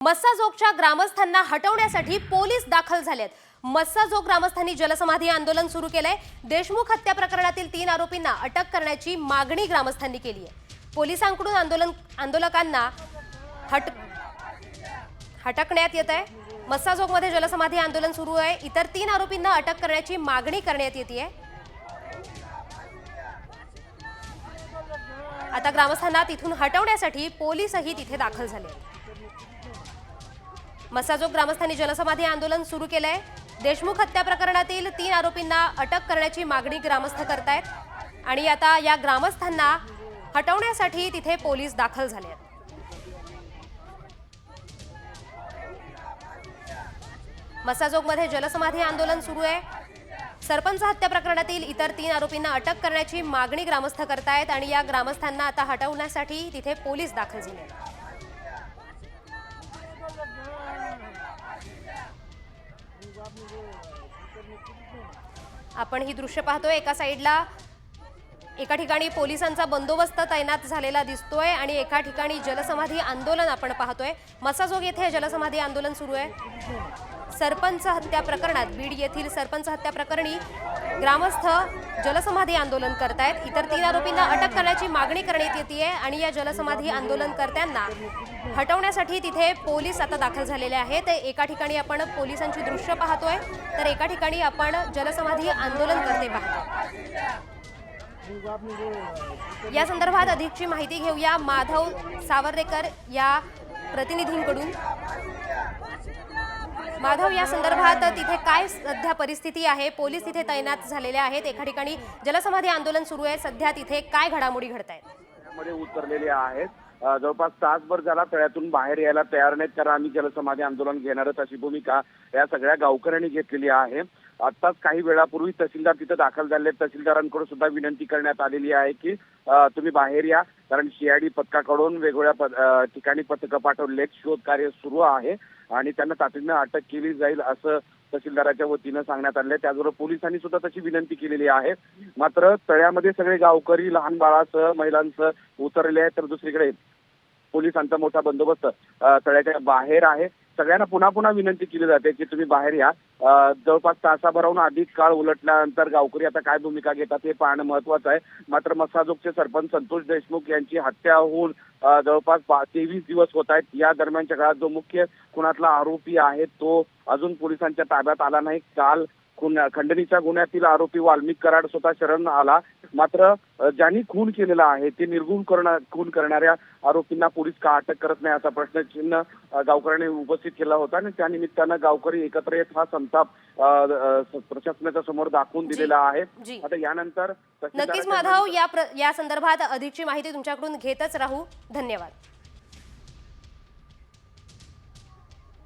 मस्साजोगच्या ग्रामस्थांना हटवण्यासाठी पोलीस दाखल झालेत। मस्साजोग ग्रामस्थांनी जलसमाधी आंदोलन सुरू केलंय। देशमुख हत्या प्रकरणातील 3 आरोपींना अटक करण्याची मागणी ग्रामस्थांनी केली आहे। पोलिसांकडून आंदोलकांना हटकण्यात येत आहे। मस्साजोगमध्ये जलसमाधी आंदोलन सुरू आहे। इतर 3 आरोपींना अटक करण्याची मागणी करण्यात येते आहे। आता ग्रामस्थांना तिथून हटवण्यासाठी पोलीसही तिथे दाखल झाले। मस्साजोग ग्रामस्थांनी जलसमाधी आंदोलन सुरू केलंय। देशमुख हत्या प्रकरणातील 3 आरोपींना अटक करण्याची मागणी ग्रामस्थ करतायत आणि आता या ग्रामस्थांना हटवण्यासाठी तिथे पोलीस दाखल झाले आहेत। मस्साजोगमध्ये जलसमाधी आंदोलन सुरू आहे। सरपंच हत्या प्रकरणातील इतर 3 आरोपींना अटक करण्याची मागणी ग्रामस्थ करतायत आणि या ग्रामस्थांना आता हटवण्यासाठी तिथे पोलीस दाखल झाले आहेत। आपण ही दृश्य पाहतोय। एका ठिकाणी पोलिसांचा बंदोबस्त तैनात झालेला दिसतोय आणि एका ठिकाणी जलसमाधी आंदोलन आपण पाहतोय। मस्साजोग येथे जलसमाधी आंदोलन सुरू आहे। सरपंच हत्या प्रकरणात बीड येथील सरपंच हत्या प्रकरणी ग्रामस्थ जलसमाधी आंदोलन करतायत। इतर 3 आरोपींना अटक करण्याची मागणी करण्यात येते आणि या जलसमाधी आंदोलनकर्त्यांना हटवण्यासाठी तिथे पोलीस आता दाखल झालेले आहेत। एका ठिकाणी आपण पोलिसांची दृश्य पाहतोय तर एका ठिकाणी आपण जलसमाधी आंदोलनकर्ते पाहतोय। या संदर्भात अधिकची माहिती घेऊया माधव सावर्डेकर या प्रतिनिधींकडून। माधव, या संदर्भात तिथे काय सध्या परिस्थिती आहे? पोलीस तिथे तैनात झालेले आहेत। एका ठिकाणी जलसमाधी आंदोलन सुरू आहे। सध्या तिथे काय घडामोडी घडतायत? त्यामध्ये उतरलेले आहेत। जवळपास तासभर झाला तळ्यातून बाहेर यायला तयार नाहीत, कारण आम्ही जलसमाधी आंदोलन घेणारच अशी भूमिका या सगळ्या गावकऱ्यांनी घेतलेली आहे। आताच काही वेळापूर्वी तहसीलदार तिथे दाखल झाले। तहसीलदारांकडून सुद्धा विनंती करण्यात आलेली आहे की तुम्ही बाहेर या, कारण सीआयडी पथकाकडून वेगवेगळ्या ठिकाणी पथकं पाठवले, शोध कार्य सुरू आहे आणि त्यांना तातडीनं अटक केली जाईल असं तहसीलदाराच्या वतीनं सांगण्यात आले। त्याचबरोबर पोलिसांनी सुद्धा तशी विनंती केलेली आहे। मात्र तळ्यामध्ये सगळे गावकरी लहान बाळासह महिलांसह उतरले आहेत, तर दुसरीकडे पोलिसांचा मोठा बंदोबस्त तळ्याच्या बाहेर आहे। सगळ्यांना पुन्हा पुन्हा विनंती केली जाते की तुम्ही बाहेर या। जवळपास तासाभराहून अधिक काळ उलटल्यानंतर गावकरी आता काय भूमिका घेतात हे पाहणं महत्वाचं आहे। मात्र मस्साजोगचे सरपंच संतोष देशमुख यांची हत्या होऊन जवळपास 23 दिवस होत आहेत। या दरम्यानच्या काळात जो मुख्य खुनातला आरोपी आहे तो अजून पोलिसांच्या ताब्यात आला नाही। काल खंडणीच्या गुन्ह्यातील आरोपी वाल्मिक कराड स्वतः शरण आला। मात्र ज्यांनी खून केलेला आहे ते निर्गुण खून करणाऱ्या आरोपींना पोलीस का अटक करत नाही असा प्रश्नचिन्ह गावकऱ्यांनी उपस्थित केला होता आणि त्या निमित्तानं गावकरी एकत्र येत हा संताप प्रशासनाच्या समोर दाखवून दिलेला आहे। आता यानंतर नक्कीच माधव, या संदर्भात अधिकची माहिती तुमच्याकडून घेतच राहू। धन्यवाद।